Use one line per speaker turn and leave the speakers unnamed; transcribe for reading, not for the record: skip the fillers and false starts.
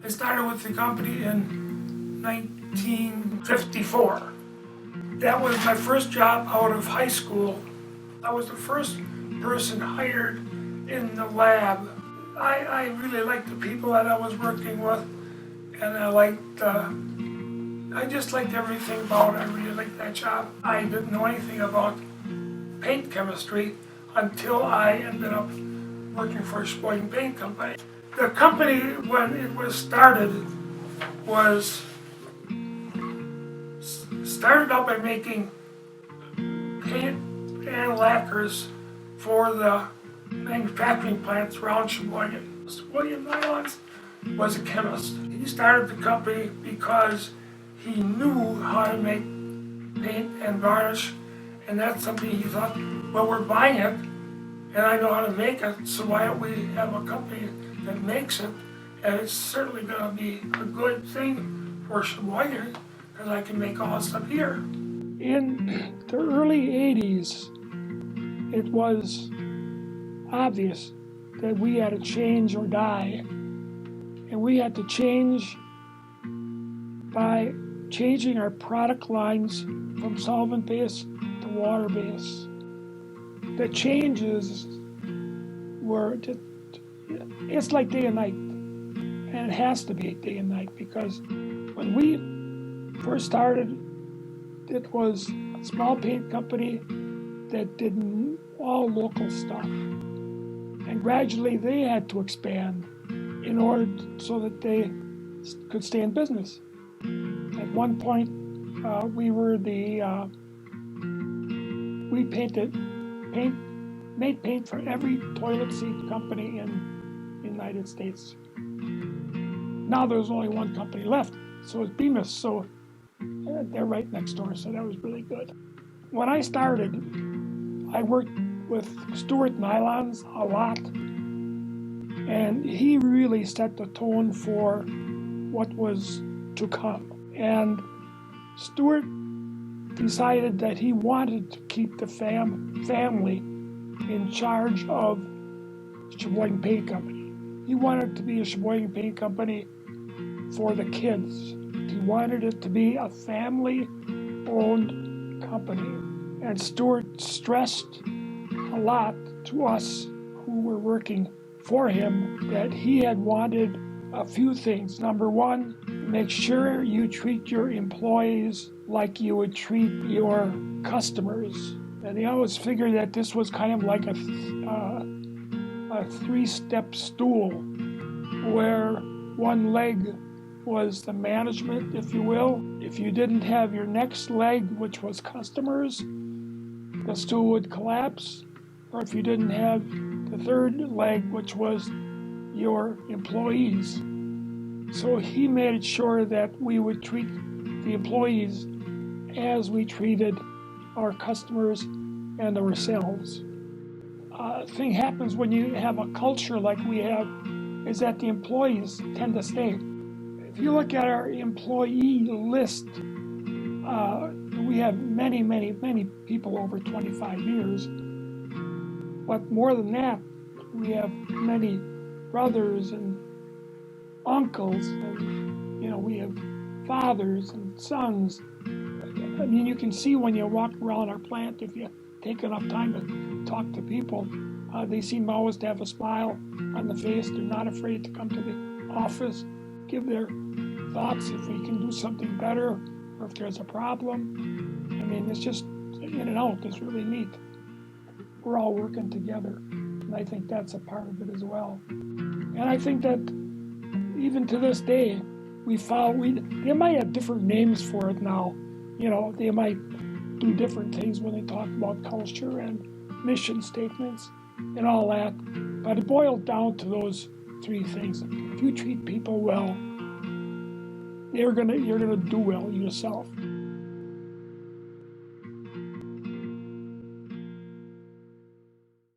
I started with the company in 1954. That was my first job out of high school. I was the first person hired in the lab. I really liked the people that I was working with, and I just liked everything about it. I really liked that job. I didn't know anything about paint chemistry until I ended up working for a Sheboygan Paint Company. The company, when it was started out by making paint and lacquers for the manufacturing plants around Sheboygan. William Nelesen was a chemist. He started the company because he knew how to make paint and varnish, and that's something he thought, well, we're buying it, and I know how to make it, so why don't we have a company that makes it, and it's certainly going to be a good thing for Sheboygan, because I can make all this stuff here. In the early 80s, it was obvious that we had to change or die, and we had to change by changing our product lines from solvent-based to water-based. The changes were just, it's like day and night, and it has to be day and night, because when we first started, it was a small paint company that did all local stuff, and gradually they had to expand in order so that they could stay in business. At one point, we made paint for every toilet seat company in the United States. Now there's only one company left, so it's Bemis, so they're right next door, so that was really good. When I started, I worked with Stuart Nylons a lot, and he really set the tone for what was to come. And Stuart decided that he wanted to keep the family in charge of Sheboygan Paint Company. He wanted it to be a Sheboygan Paint Company for the kids. He wanted it to be a family-owned company. And Stuart stressed a lot to us who were working for him that he had wanted a few things. Number one, make sure you treat your employees like you would treat your customers. And he always figured that this was kind of like a three-step stool, where one leg was the management, if you will. If you didn't have your next leg, which was customers, the stool would collapse. Or if you didn't have the third leg, which was your employees. So he made sure that we would treat the employees as we treated our customers and ourselves. Thing happens when you have a culture like we have, is that the employees tend to stay. If you look at our employee list, we have many, many, many people over 25 years. But more than that, we have many brothers and uncles, and we have fathers and sons. I mean, you can see when you walk around our plant, if you take enough time to talk to people, they seem always to have a smile on the face. They're not afraid to come to the office, give their thoughts if we can do something better, or if there's a problem. I mean, it's just in and out. It's really neat. We're all working together, and I think that's a part of it as well. And I think that even to this day, they might have different names for it now. They might do different things when they talk about culture and mission statements and all that. But it boils down to those three things. If you treat people well, you're gonna do well yourself.